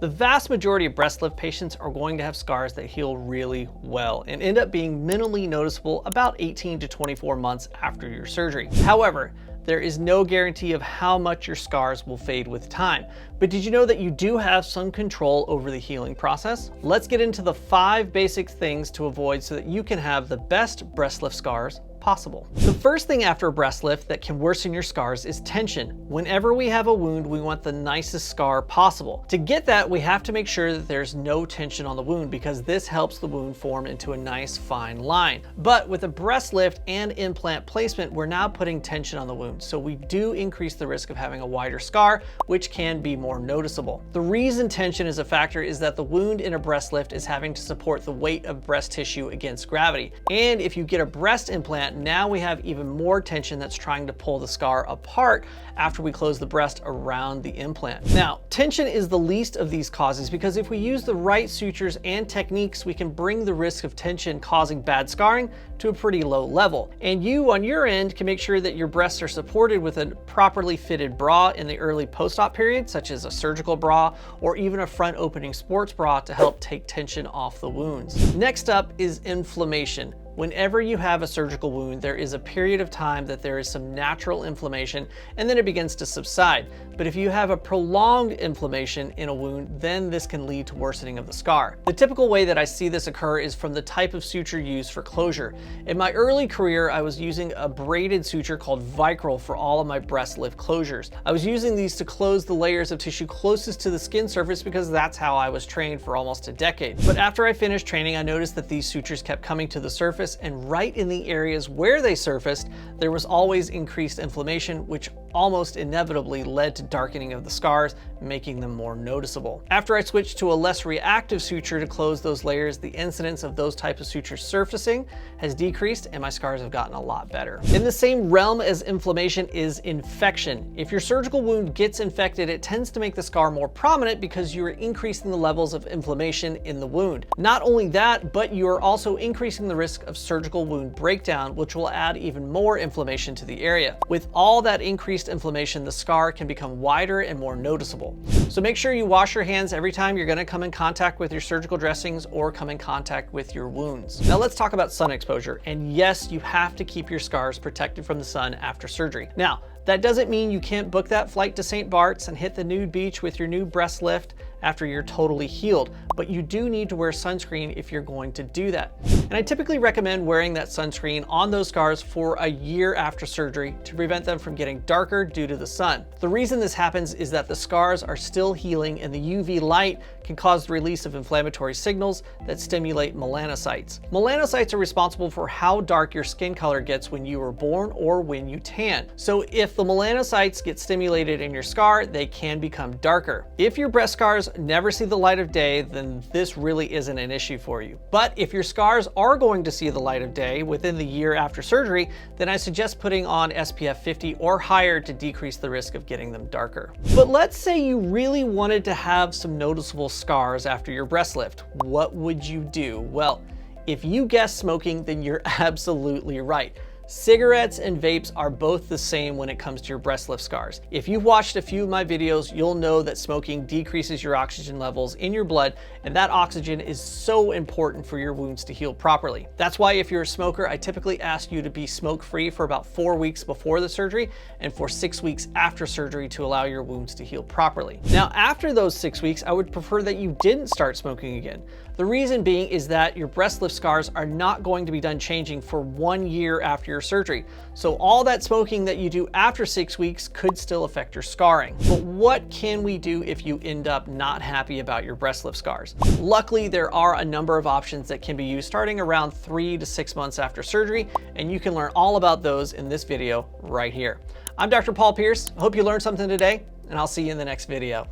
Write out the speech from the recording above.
The vast majority of breast lift patients are going to have scars that heal really well and end up being minimally noticeable about 18 to 24 months after your surgery. However, there is no guarantee of how much your scars will fade with time. But did you know that you do have some control over the healing process? Let's get into the 5 basic things to avoid so that you can have the best breast lift scars possible. The first thing after a breast lift that can worsen your scars is tension. Whenever we have a wound, we want the nicest scar possible. To get that, we have to make sure that there's no tension on the wound because this helps the wound form into a nice fine line. But with a breast lift and implant placement, we're now putting tension on the wound. So we do increase the risk of having a wider scar, which can be more noticeable. The reason tension is a factor is that the wound in a breast lift is having to support the weight of breast tissue against gravity. And if you get a breast implant, now we have even more tension that's trying to pull the scar apart after we close the breast around the implant. Now, tension is the least of these causes because if we use the right sutures and techniques, we can bring the risk of tension causing bad scarring to a pretty low level. And you on your end can make sure that your breasts are supported with a properly fitted bra in the early post-op period, such as a surgical bra or even a front opening sports bra to help take tension off the wounds. Next up is inflammation. Whenever you have a surgical wound, there is a period of time that there is some natural inflammation and then it begins to subside. But if you have a prolonged inflammation in a wound, then this can lead to worsening of the scar. The typical way that I see this occur is from the type of suture used for closure. In my early career, I was using a braided suture called Vicryl for all of my breast lift closures. I was using these to close the layers of tissue closest to the skin surface because that's how I was trained for almost a decade. But after I finished training, I noticed that these sutures kept coming to the surface, and right in the areas where they surfaced, there was always increased inflammation, which almost inevitably led to darkening of the scars, making them more noticeable. After I switched to a less reactive suture to close those layers, the incidence of those types of sutures surfacing has decreased and my scars have gotten a lot better. In the same realm as inflammation is infection. If your surgical wound gets infected, it tends to make the scar more prominent because you are increasing the levels of inflammation in the wound. Not only that, but you are also increasing the risk of surgical wound breakdown, which will add even more inflammation to the area. With all that increased inflammation, the scar can become wider and more noticeable. So make sure you wash your hands every time you're going to come in contact with your surgical dressings or come in contact with your wounds. Now let's talk about sun exposure. And yes, you have to keep your scars protected from the sun after surgery. Now, that doesn't mean you can't book that flight to St. Bart's and hit the nude beach with your new breast lift after you're totally healed, but you do need to wear sunscreen if you're going to do that. And I typically recommend wearing that sunscreen on those scars for a year after surgery to prevent them from getting darker due to the sun. The reason this happens is that the scars are still healing and the UV light can cause the release of inflammatory signals that stimulate melanocytes. Melanocytes are responsible for how dark your skin color gets when you were born or when you tan. So if the melanocytes get stimulated in your scar, they can become darker. If your breast scars never see the light of day, then this really isn't an issue for you. But if your scars are going to see the light of day within the year after surgery, then I suggest putting on SPF 50 or higher to decrease the risk of getting them darker. But let's say you really wanted to have some noticeable scars after your breast lift. What would you do? Well, if you guessed smoking, then you're absolutely right. Cigarettes and vapes are both the same when it comes to your breast lift scars. If you've watched a few of my videos, you'll know that smoking decreases your oxygen levels in your blood, and that oxygen is so important for your wounds to heal properly. That's why if you're a smoker, I typically ask you to be smoke-free for about 4 weeks before the surgery and for 6 weeks after surgery to allow your wounds to heal properly. Now, after those 6 weeks, I would prefer that you didn't start smoking again. The reason being is that your breast lift scars are not going to be done changing for 1 year after your surgery. So all that smoking that you do after 6 weeks could still affect your scarring. But what can we do if you end up not happy about your breast lift scars? Luckily, there are a number of options that can be used starting around 3 to 6 months after surgery, and you can learn all about those in this video right here. I'm Dr. Pearce. I hope you learned something today, and I'll see you in the next video.